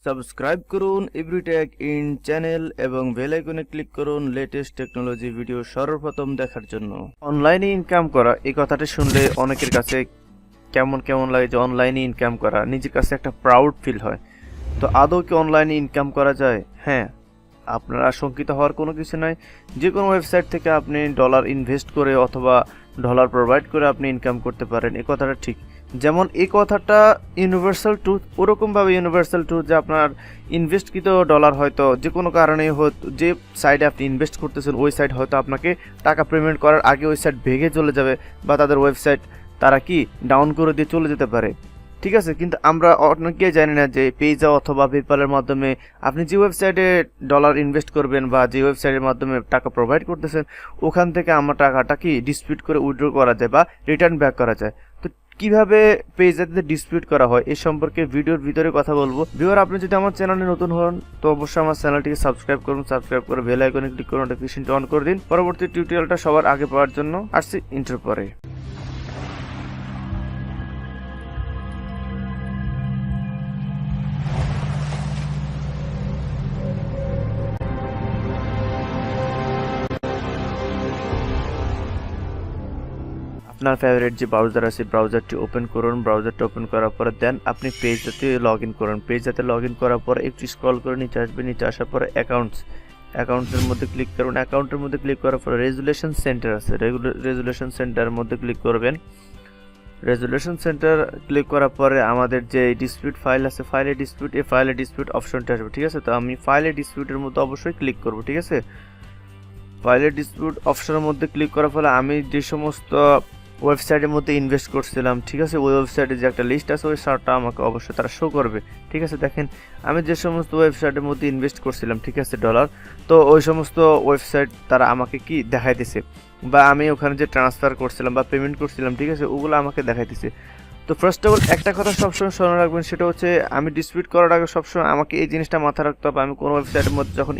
Subscribe করুন এভরিটেক in channel এবং bell আইকনে ক্লিক করুন লেটেস্ট টেকনোলজি ভিডিও সর্বপ্রথম দেখার জন্য। অনলাইনে ইনকাম করা এই কথাটা শুনলে অনেকের কাছে কেমন লাগে যে অনলাইনে ইনকাম করা নিজের কাছে একটা প্রাউড ফিল হয়। তো আদৌ কি অনলাইনে ইনকাম করা যায়? হ্যাঁ, আপনার আশঙ্কিত হওয়ার কোনো কিছু নাই। যে কোনো ওয়েবসাইট থেকে আপনি ডলার ইনভেস্ট করে অথবা ডলার প্রোভাইড করে আপনি ইনকাম করতে পারেন, এই কথাটা ঠিক। যেমন এই কথাটা ইউনিভার্সাল ট্রুথ, ওরকমভাবে ইউনিভার্সাল ট্রুথ যে আপনার ইনভেস্টকৃত ডলার হয়তো যে কোনো কারণে হয়তো যে সাইডে আপনি ইনভেস্ট করতেছেন ওই সাইড হয়তো আপনাকে টাকা পেমেন্ট করার আগে ওই সাইড ভেঙে চলে যাবে বা তাদের ওয়েবসাইট তারা কি ডাউন করে দিয়ে চলে যেতে পারে, ঠিক আছে। কিন্তু আমরা অনেকেই জানি না যে পেজা অথবা পেপ্যালের মাধ্যমে আপনি যে ওয়েবসাইটে ডলার ইনভেস্ট করবেন বা যে ওয়েবসাইটের মাধ্যমে টাকা প্রোভাইড করতেছেন ওখান থেকে আমার টাকাটা কি ডিসপিউট করে উইথড্র করা যায় বা রিটার্ন ব্যাক করা যায়। তো কিভাবে পেজাতে ডিসপিউট করা হয় এই সম্পর্কে ভিডিওর ভিতরে কথা বলবো। ভিউয়ার, আপনি যদি আমার চ্যানেলে নতুন হন তো অবশ্যই আমার চ্যানেলটিকে সাবস্ক্রাইব করুন, সাবস্ক্রাইব করে বেল আইকনে ক্লিক করে নোটিফিকেশনটা অন করে দিন পরবর্তী টিউটোরিয়ালটা সবার আগে পাওয়ার জন্য। আসছি ইন্টার পরে। আপনার ফেভারিট যে ব্রাউজার আছে ব্রাউজারটি ওপেন করুন। ব্রাউজারটি ওপেন করার পরে দেন আপনি পেজটাতে লগ ইন করুন। পেজটাতে লগ ইন করার পরে একটু স্ক্রল করে নিচে আসবে, নিচে আসার পরে অ্যাকাউন্টসের মধ্যে ক্লিক করুন। অ্যাকাউন্টের মধ্যে ক্লিক করার পরে রেজুলেশন সেন্টার আছে, রেজুলেশন সেন্টারের মধ্যে ক্লিক করবেন। রেজুলেশন সেন্টার ক্লিক করার পরে আমাদের যে ডিসপিউট ফাইল আছে ফাইলে ডিসপিউট অপশনটা আসবে, ঠিক আছে। তো আমি ফাইলে ডিসপিউটের মধ্যে অবশ্যই ক্লিক করব, ঠিক আছে। ফাইলে ডিসপিউট অপশনের মধ্যে ক্লিক করার ফলে আমি যে সমস্ত ওয়েবসাইটের মধ্যে ইনভেস্ট করছিলাম, ঠিক আছে, ওই ওয়েবসাইটে যে একটা লিস্ট আছে ওই সারটা আমাকে অবশ্যই তারা শো করবে, ঠিক আছে। দেখেন আমি যে সমস্ত ওয়েবসাইটের মধ্যে ইনভেস্ট করছিলাম, ঠিক আছে, ডলার, তো ওই সমস্ত ওয়েবসাইট তারা আমাকে কি দেখাইতেছে বা আমি ওখানে যে ট্রান্সফার করছিলাম বা পেমেন্ট করছিলাম, ঠিক আছে, ওগুলো আমাকে দেখাইতেছে। তো ফার্স্ট অফ অল একটা কথা সবসময় স্মরণ রাখবেন, সেটা হচ্ছে আমি ডিসপিউট করার আগে সবসময় আমাকে এই জিনিসটা মাথায় রাখতে হবে। আমি কোনো ওয়েবসাইটের মধ্যে যখন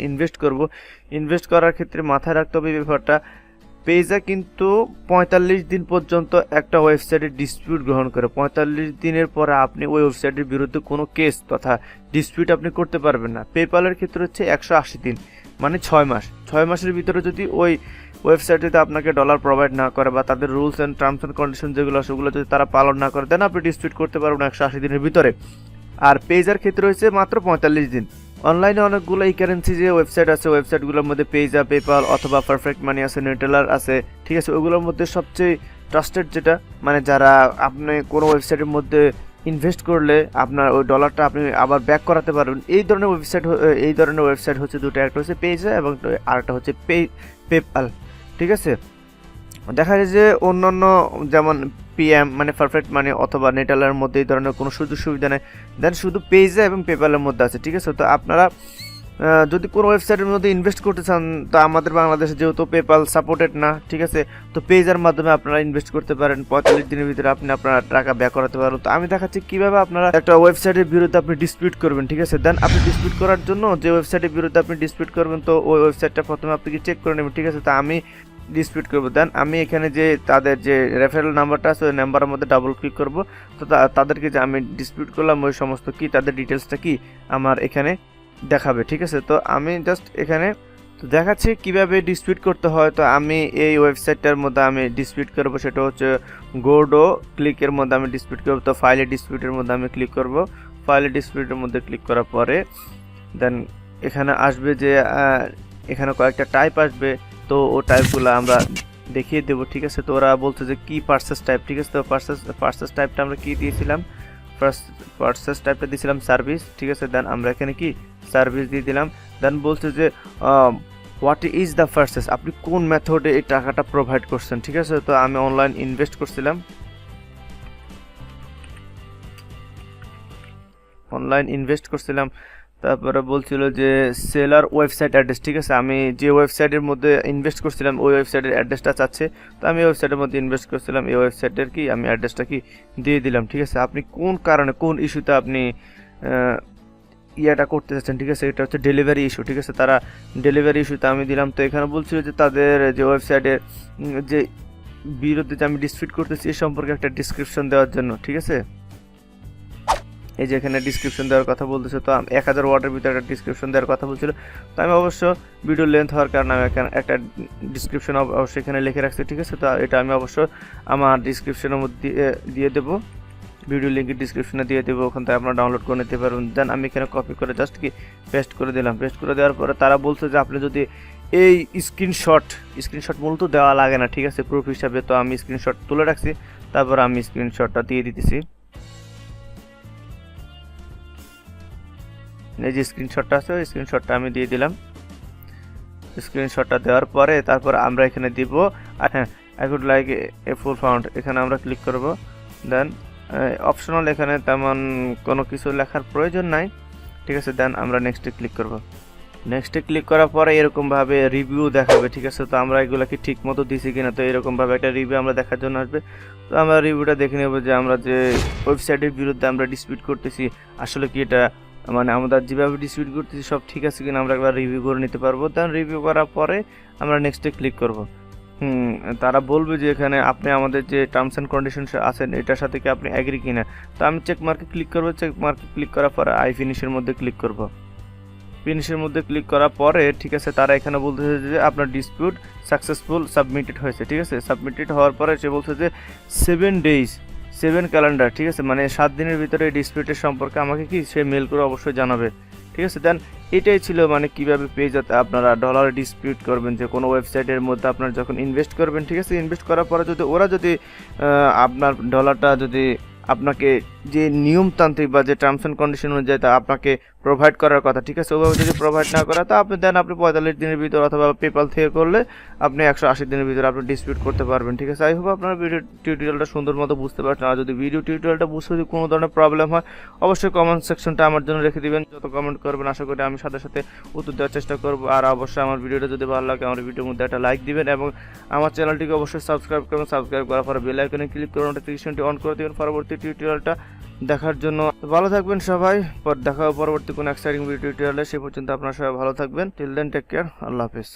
ইনভেস্ট করার ক্ষেত্রে মাথায় রাখতে হবে এই ব্যাপারটা, পেজা কিন্তু 45 দিন পর্যন্ত একটা ওয়েবসাইটের ডিসপিউট গ্রহণ করে। 45 দিনের পরে আপনি ওই ওয়েবসাইটের বিরুদ্ধে কোনো কেস তথা ডিসপিউট আপনি করতে পারবেন না। পেপ্যালের ক্ষেত্রে হচ্ছে 180 দিন, মানে 6 মাস। 6 মাসের ভিতরে যদি ওই ওয়েবসাইটে আপনাকে ডলার প্রোভাইড না করে বা তাদের rules and terms and condition যেগুলো সেগুলো যদি তারা পালন না করে দেন আপনি ডিসপিউট করতে পারবেন 180 দিনের ভিতরে। আর পেজার ক্ষেত্রে হচ্ছে মাত্র 45 দিন। অনলাইনে অনেকগুলো এই কারেন্সি যে ওয়েবসাইট আছে ওয়েবসাইটগুলোর মধ্যে পেজা, পেপ্যাল অথবা পারফেক্ট মানি আছে, নেটেলার আছে, ঠিক আছে। ওগুলোর মধ্যে সবচেয়ে ট্রাস্টেড যেটা, মানে যারা আপনি কোনো ওয়েবসাইটের মধ্যে ইনভেস্ট করলে আপনার ওই ডলারটা আপনি আবার ব্যাক করাতে পারবেন, এই ধরনের ওয়েবসাইট হচ্ছে দুটো, একটা হচ্ছে পেজা এবং আরেকটা হচ্ছে পেপ্যাল, ঠিক আছে। দেখা যায় যে অন্যান্য যেমন পিএম মানে পারফেক্ট মানি অথবা নেটালের মধ্যে এই ধরনের কোনো সুযোগ সুবিধা নেই, দেন শুধু পেজা এবং পেপ্যালের মধ্যে আছে, ঠিক আছে। তো আপনারা যদি কোনো ওয়েবসাইটের মধ্যে ইনভেস্ট করতে চান, তো আমাদের বাংলাদেশে যেহেতু পেপ্যাল সাপোর্টেড না, ঠিক আছে, তো পেজার মাধ্যমে আপনারা ইনভেস্ট করতে পারেন। 45 দিনের ভিতরে আপনি আপনার টাকা ব্যাক করাতে পারেন। তো আমি দেখাচ্ছি কীভাবে আপনারা একটা ওয়েবসাইটের বিরুদ্ধে আপনি ডিসপিউট করবেন, ঠিক আছে। দেন আপনি ডিসপিউট করার জন্য যে ওয়েবসাইটের বিরুদ্ধে আপনি ডিসপিউট করবেন, তো ওই ওয়েবসাইটটা প্রথমে আপনি চেক করে নেবেন, ঠিক আছে। তো আমি ডিসপিউট করবো, দেন আমি এখানে যে তাদের যে রেফারেল নাম্বারটা আছে ওই নাম্বারের মধ্যে ডাবল ক্লিক করব। তো তাদেরকে যে আমি ডিসপিউট করলাম ওই সমস্ত কি তাদের ডিটেলসটা কি আমার এখানে দেখাবে, ঠিক আছে। তো আমি জাস্ট এখানে তো দেখাচ্ছি কিভাবে ডিসপিউট করতে হয়। তো আমি এই ওয়েবসাইটটার মধ্যে আমি ডিসপিউট করব, সেটা হচ্ছে গোডো ক্লিকের মধ্যে আমি ডিসপিউট করব। তো ফাইলে ডিসপিউটের মধ্যে আমি ক্লিক করব। ফাইলে ডিসপিউটের মধ্যে ক্লিক করার পরে দেন এখানে আসবে যে এখানে কয়েকটা টাইপ আসবে, তো ও টাইপগুলো আমরা দেখিয়ে দেবো, ঠিক আছে। তো ওরা বলছে যে কি পার্সেস টাইপ, ঠিক আছে। তো পার্সেস টাইপটা আমরা কি দিয়েছিলাম, পার্সেস টাইপটা দিয়েছিলাম সার্ভিস, ঠিক আছে। দেন আমরা এখানে কি সার্ভিস দিয়ে দিলাম। দেন বলছে যে হোয়াট ইজ দ্য পার্সেস, আপনি কোন মেথডে এই টাকাটা প্রোভাইড করছেন, ঠিক আছে। তো আমি অনলাইন ইনভেস্ট করছিলাম, তারপরে বলছিল যে সেলার ওয়েবসাইট অ্যাড্রেস, ঠিক আছে। আমি যে ওয়েবসাইটের মধ্যে ইনভেস্ট করছিলাম ওই ওয়েবসাইটের অ্যাড্রেসটা চাচ্ছে, তো আমি ওয়েবসাইটের মধ্যে ইনভেস্ট করছিলাম, এই ওয়েবসাইটের কি আমি অ্যাড্রেসটা কি দিয়ে দিলাম, ঠিক আছে। আপনি কোন কারণে কোন ইস্যুতে আপনি ইয়েটা করতে চাচ্ছেন, ঠিক আছে, এটা হচ্ছে ডেলিভারি ইস্যু, ঠিক আছে। তারা ডেলিভারি ইস্যুতে আমি দিলাম। তো এখানে বলছিল যে তাদের যে ওয়েবসাইটের যে বিরুদ্ধে যে আমি ডিসপিউট করতেছি এই সম্পর্কে একটা ডিসক্রিপশন দেওয়ার জন্য, ঠিক আছে। এই যে এখানে ডিসক্রিপশন দেওয়ার কথা বলতেছে, তো 1000 ওয়ার্ডের ভিতরে একটা ডিসক্রিপশন দেওয়ার কথা বলছিল। তো আমি অবশ্য ভিডিও লেন্থ হওয়ার কারণে আমি একটা ডিসক্রিপশন অবশ্যই এখানে লিখে রাখছি, ঠিক আছে। তো এটা আমি অবশ্য আমার ডিসক্রিপশনের মধ্যে দিয়ে দেবো, ভিডিও লিঙ্কের ডিসক্রিপশনে দিয়ে দেবো, ওখান থেকে আপনারা ডাউনলোড করে নিতে পারবেন। দেন আমি এখানে কপি করে জাস্ট কি পেস্ট করে দিলাম। পেস্ট করে দেওয়ার পরে তারা বলছে যে আপনি যদি এই স্ক্রিনশট মূলত দেওয়া লাগে না, ঠিক আছে, প্রুফ হিসাবে। তো আমি স্ক্রিনশট তুলে রাখছি, তারপর আমি স্ক্রিনশটটা দিয়ে দিতেছি। এই যে স্ক্রিনশটটা আছে, ওই স্ক্রিনশটটা আমি দিয়ে দিলাম। স্ক্রিনশটটা দেওয়ার পরে তারপর আমরা এখানে দিব, আর হ্যাঁ, I would like a full found, এখানে আমরা ক্লিক করব। দেন অপশনাল, এখানে তেমন কোনো কিছু লেখার প্রয়োজন নাই, ঠিক আছে। দেন আমরা নেক্সটে ক্লিক করব। নেক্সটে ক্লিক করার পরে এরকমভাবে রিভিউ দেখাবে, ঠিক আছে। তো আমরা এগুলো কি ঠিক মতো দিছি কিনা, তো এরকমভাবে একটা রিভিউ আমরা দেখার জন্য আসবে। তো আমরা রিভিউটা দেখে নেব যে আমরা যে ওয়েবসাইটের বিরুদ্ধে আমরা ডিসপিউট করতেছি আসলে কি এটা, মানে আমরা যেভাবে ডিসপিউট করতেছি সব ঠিক আছে কিনা আমরা একবার রিভিউ করে নিতে পারবো। দেন রিভিউ করার পরে আমরা নেক্সটে ক্লিক করব। তারা বলবে যে এখানে আপনি আমাদের যে টার্মস অ্যান্ড কন্ডিশন আছেন এটার সাথে কি আপনি অ্যাগ্রি কিনা। তো আমি চেক মার্কে ক্লিক করব। চেক মার্কে ক্লিক করার পরে আই ফিনিশের মধ্যে ক্লিক করব। ফিনিশের মধ্যে ক্লিক করার পরে, ঠিক আছে, তারা এখানে বলতেছে যে আপনার ডিসপিউট সাকসেসফুল সাবমিটেড হয়েছে, ঠিক আছে। সাবমিটেড হওয়ার পরে সে বলছে যে 7 days 7 ক্যালেন্ডার, ঠিক আছে, মানে 7 দিনের ভিতরে এই ডিসপিউটের সম্পর্কে আমাকে কি সে মেল করে অবশ্যই জানাবে, ঠিক আছে। দেন এটাই ছিল মানে কিভাবে পেজাতে আপনারা ডলার ডিসপিউট করবেন, যে কোনো ওয়েবসাইটের মধ্যে আপনারা যখন ইনভেস্ট করবেন, ঠিক আছে, ইনভেস্ট করার পরে যদি ওরা যদি আপনার ডলারটা যদি আপনাকে যে নিয়মতান্ত্রিক বা যে টার্মস অ্যান্ড কন্ডিশন অনুযায়ী তা আপনাকে প্রোভাইড করার কথা, ঠিক আছে, ওভাবে যদি প্রোভাইড না করা তা আপনি 45 দিনের ভিতর অথবা পেপাল থেকে করলে আপনি 180 দিনের ভিতরে আপনি ডিসপিউট করতে পারবেন, ঠিক আছে। আই হোপ আপনারা ভিডিও টিউটোরিয়ালটা সুন্দর মতো বুঝতে পারছেন। আর যদি ভিডিও টিউটোরিয়ালটা বুঝতে যদি কোনো ধরনের প্রবলেম হয় অবশ্যই কমেন্ট সেকশনটা আমার জন্য রেখে দিবেন। যত কমেন্ট করবেন আশা করি আমি সাথে সাথে উত্তর দেওয়ার চেষ্টা করব। আর অবশ্যই আমার ভিডিওটা যদি ভালো লাগে আমার ভিডিওর মধ্যে একটা লাইক দিবেন এবং আমার চ্যানেলটিকে অবশ্যই সাবস্ক্রাইব করবেন। সাবস্ক্রাইব করার পরে বেল আইকনে ক্লিক করে নোটিফিকেশনটি অন করে দিবেন পরবর্তী টিউটোরিয়ালটা দেখার জন্য। ভালো থাকবেন সবাই, দেখা হবে পরবর্তী কোনো এক্সাইটিং ভিডিও টিউটোরিয়ালে। সে পর্যন্ত আপনারা সবাই ভালো থাকবেন। টিল দেন টেক কেয়ার, আল্লাহ হাফেজ।